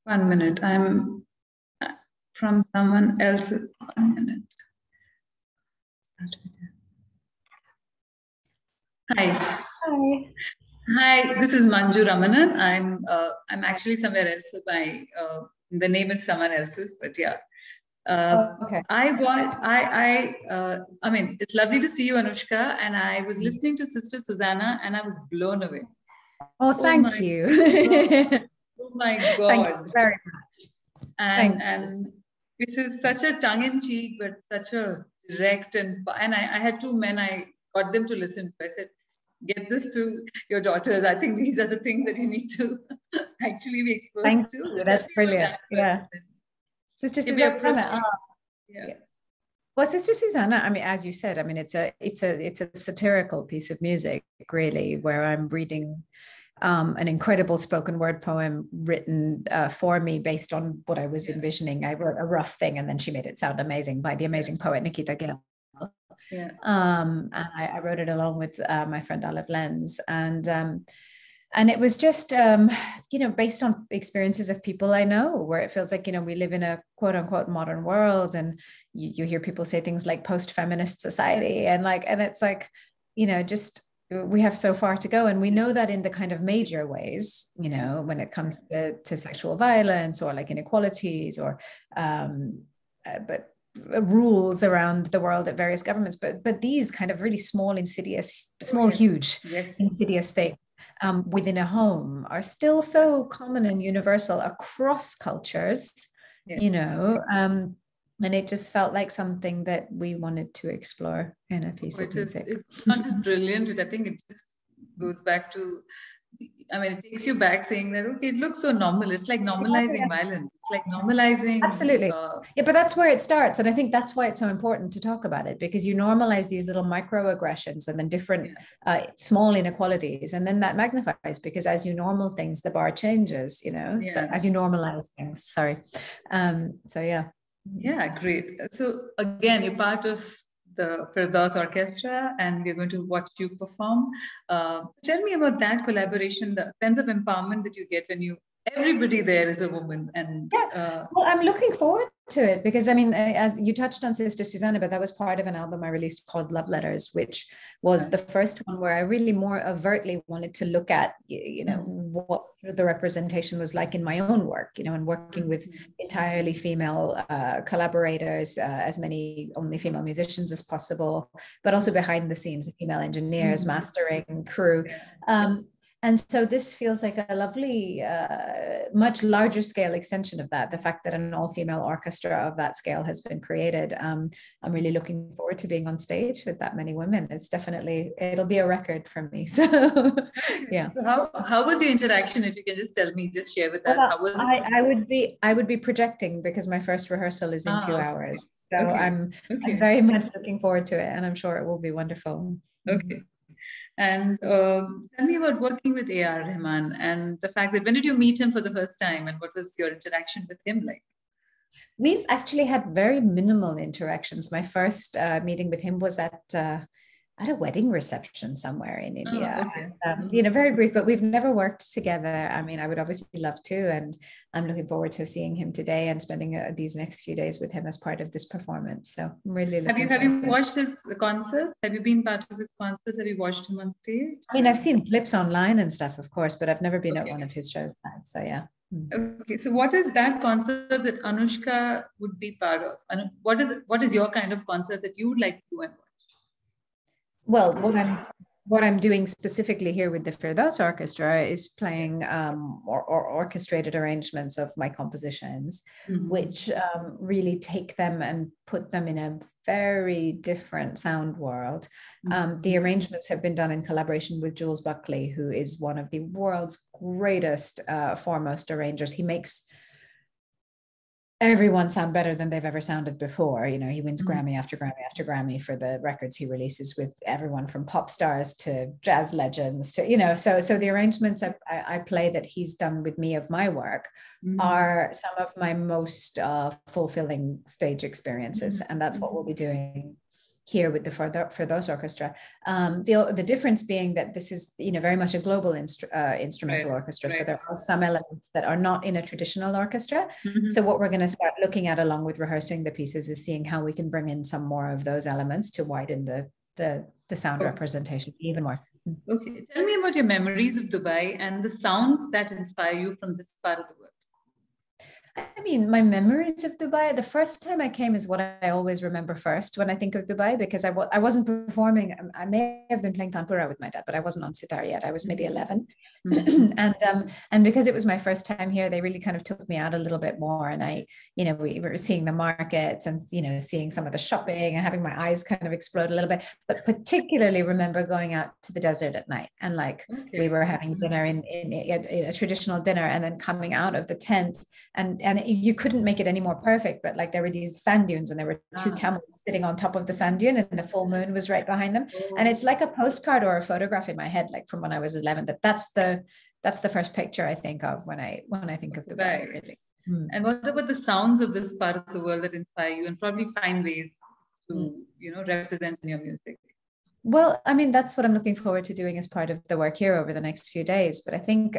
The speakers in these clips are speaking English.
1 minute. I'm from someone else's. 1 minute. Hi. Hi. Hi, this is Manju Ramanan. I'm actually somewhere else. So the name is someone else's, but yeah. Okay. I mean, it's lovely to see you, Anushka. And I was listening to Sister Susanna, and I was blown away. Oh, thank you. Oh my God! Thank you very much. And which is such a tongue-in-cheek, but such a direct and I had two men. I got them to listen to. I said, "Get this to your daughters. I think these are the things that you need to actually be exposed to." So that's brilliant. Yeah. Sister Susanna. Yeah. Well, Sister Susanna, I mean, as you said, I mean, it's a satirical piece of music, really, where I'm reading an incredible spoken word poem written for me based on what I was envisioning. I wrote a rough thing, and then she made it sound amazing by the amazing poet Nikita Gill. Yeah. And I wrote it along with my friend Olive Lenz, and it was just based on experiences of people I know, where it feels like we live in a quote unquote modern world, and you hear people say things like post-feminist society, and it's like just we have so far to go, and we know that in the kind of major ways, when it comes to sexual violence or like inequalities or but rules around the world at various governments, but these kind of really small, insidious, huge, insidious things within a home are still so common and universal across cultures, and it just felt like something that we wanted to explore in a piece of music. It's not just brilliant, I think it just goes back to, I mean, it takes you back saying that, okay, it looks so normal. It's like normalizing violence. It's like normalizing. Absolutely. Yeah, but that's where it starts. And I think that's why it's so important to talk about it, because you normalize these little microaggressions and then different small inequalities. And then that magnifies, because as you normal things, the bar changes, so as you normalize things. Sorry. So, yeah. Yeah, great. So again, you're part of the Firdaus Orchestra, and we're going to watch you perform. Tell me about that collaboration, the sense of empowerment that you get when everybody there is a woman. And well, I'm looking forward to it, because I mean, as you touched on Sister Susanna, but that was part of an album I released called Love Letters, which was the first one where I really more overtly wanted to look at, what the representation was like in my own work, and working with entirely female collaborators, as many only female musicians as possible, but also behind the scenes, the female engineers, mastering, crew. And so this feels like a lovely, much larger scale extension of that. The fact that an all-female orchestra of that scale has been created. I'm really looking forward to being on stage with that many women. It'll be a record for me. So, yeah. So how was your interaction? If you can just tell me, just share with us. How was it? I would be projecting, because my first rehearsal is in 2 hours. So I'm very much looking forward to it, and I'm sure it will be wonderful. Okay. And tell me about working with A.R. Rahman, and the fact that when did you meet him for the first time, and what was your interaction with him like? We've actually had very minimal interactions. My first meeting with him was at a wedding reception somewhere in India. Very brief, but we've never worked together. I mean, I would obviously love to, and I'm looking forward to seeing him today and spending these next few days with him as part of this performance. So I'm really looking Have you watched his concerts? Have you been part of his concerts? Have you watched him on stage? I mean, I've seen clips online and stuff, of course, but I've never been at one of his shows. So yeah. Okay, so what is that concert that Anushka would be part of? And what is your kind of concert that you would like to do and watch? Well, what I'm doing specifically here with the Firdaus Orchestra is playing or orchestrated arrangements of my compositions, which really take them and put them in a very different sound world. The arrangements have been done in collaboration with Jules Buckley, who is one of the world's greatest, foremost arrangers. He makes everyone sound better than they've ever sounded before. He wins Grammy after Grammy after Grammy for the records he releases with everyone from pop stars to jazz legends to, so the arrangements I play that he's done with me of my work are some of my most fulfilling stage experiences. And that's what we'll be doing here with the Firdaus Orchestra. The difference being that this is, very much a global instrumental orchestra. So there are some elements that are not in a traditional orchestra. So what we're going to start looking at along with rehearsing the pieces is seeing how we can bring in some more of those elements to widen the sound representation even more. Okay, tell me about your memories of Dubai and the sounds that inspire you from this part of the world. I mean, my memories of Dubai, the first time I came is what I always remember first when I think of Dubai, because I wasn't performing. I may have been playing Tanpura with my dad, but I wasn't on sitar yet. I was maybe 11. And because it was my first time here, they really kind of took me out a little bit more. And we were seeing the markets and, seeing some of the shopping and having my eyes kind of explode a little bit, but particularly remember going out to the desert at night. And we were having dinner in a traditional dinner, and then coming out of the tent, and you couldn't make it any more perfect, but there were these sand dunes, and there were two camels sitting on top of the sand dune, and the full moon was right behind them. And it's like a postcard or a photograph in my head, from when I was 11, that's the first picture I think of when I think of Dubai, really. And what about the sounds of this part of the world that inspire you and probably find ways to, represent in your music? Well, I mean, that's what I'm looking forward to doing as part of the work here over the next few days. But I think,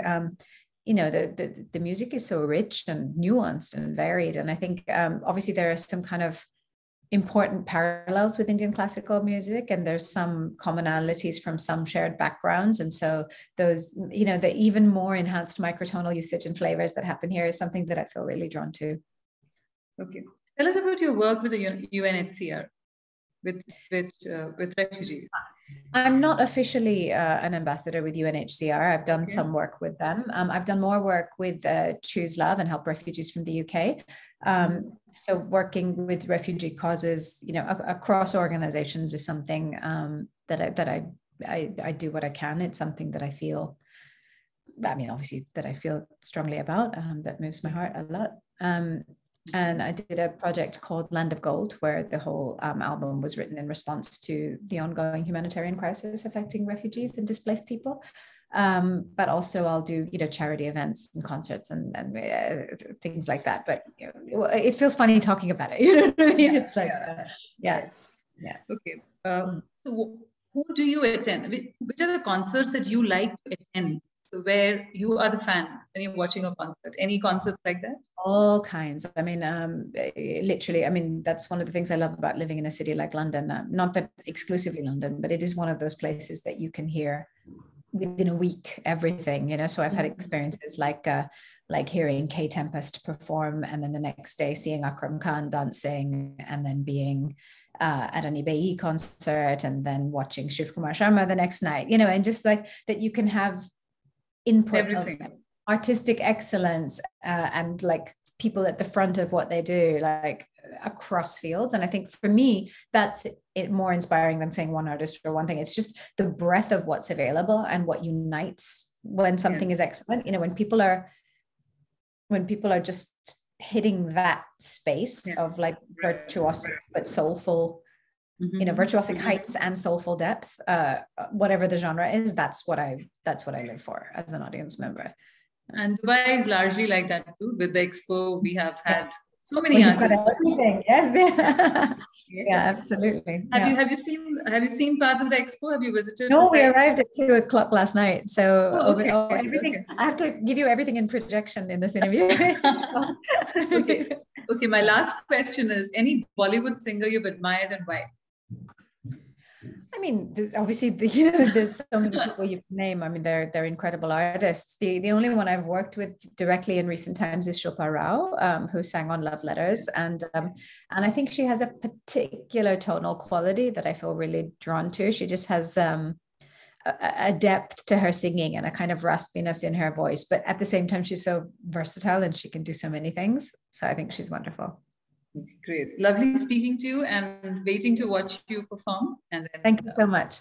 the music is so rich and nuanced and varied. And I think, obviously, there are some kind of important parallels with Indian classical music, and there's some commonalities from some shared backgrounds. And so those, the even more enhanced microtonal usage and flavors that happen here is something that I feel really drawn to. Okay. Tell us about your work with the UNHCR. With refugees. I'm not officially an ambassador with UNHCR. I've done some work with them. I've done more work with Choose Love and Help Refugees from the UK. So working with refugee causes, across organizations is something that I do what I can. It's something that I feel, obviously that I feel strongly about, that moves my heart a lot. And I did a project called Land of Gold, where the whole album was written in response to the ongoing humanitarian crisis affecting refugees and displaced people. But also I'll do, charity events and concerts and things like that. But it feels funny talking about it. You know what I mean? It's yeah. Okay. So who do you attend? Which are the concerts that you like to attend? So where you are the fan when you're watching a concert, any concerts like that? All kinds. I mean, literally, that's one of the things I love about living in a city like London. Not that exclusively London, but it is one of those places that you can hear within a week, everything, So I've had experiences like hearing K Tempest perform, and then the next day seeing Akram Khan dancing, and then being at an Ibai concert, and then watching Shiv Kumar Sharma the next night, and just that you can have input everything. Of artistic excellence and people at the front of what they do, across fields. And I think for me, that's it more inspiring than saying one artist or one thing. It's just the breadth of what's available and what unites when something is excellent. When people are just hitting that space of virtuosic but soulful, virtuosic heights and soulful depth, whatever the genre is, that's what I live for as an audience member. And Dubai is largely like that too. With the expo, we have had so many artists. Yes, yeah, absolutely. Have you seen parts of the expo? Have you visited? No, we arrived at 2:00 last night. So everything. Okay. I have to give you everything in projection in this interview. Okay. My last question is: any Bollywood singer you've admired and why? I mean, obviously, there's so many people you can name. I mean, they're incredible artists. The only one I've worked with directly in recent times is Shilpa Rao, who sang on Love Letters, and I think she has a particular tonal quality that I feel really drawn to. She just has a depth to her singing and a kind of raspiness in her voice, but at the same time, she's so versatile and she can do so many things. So I think she's wonderful. Great. Lovely speaking to you and waiting to watch you perform. And then, thank you so much.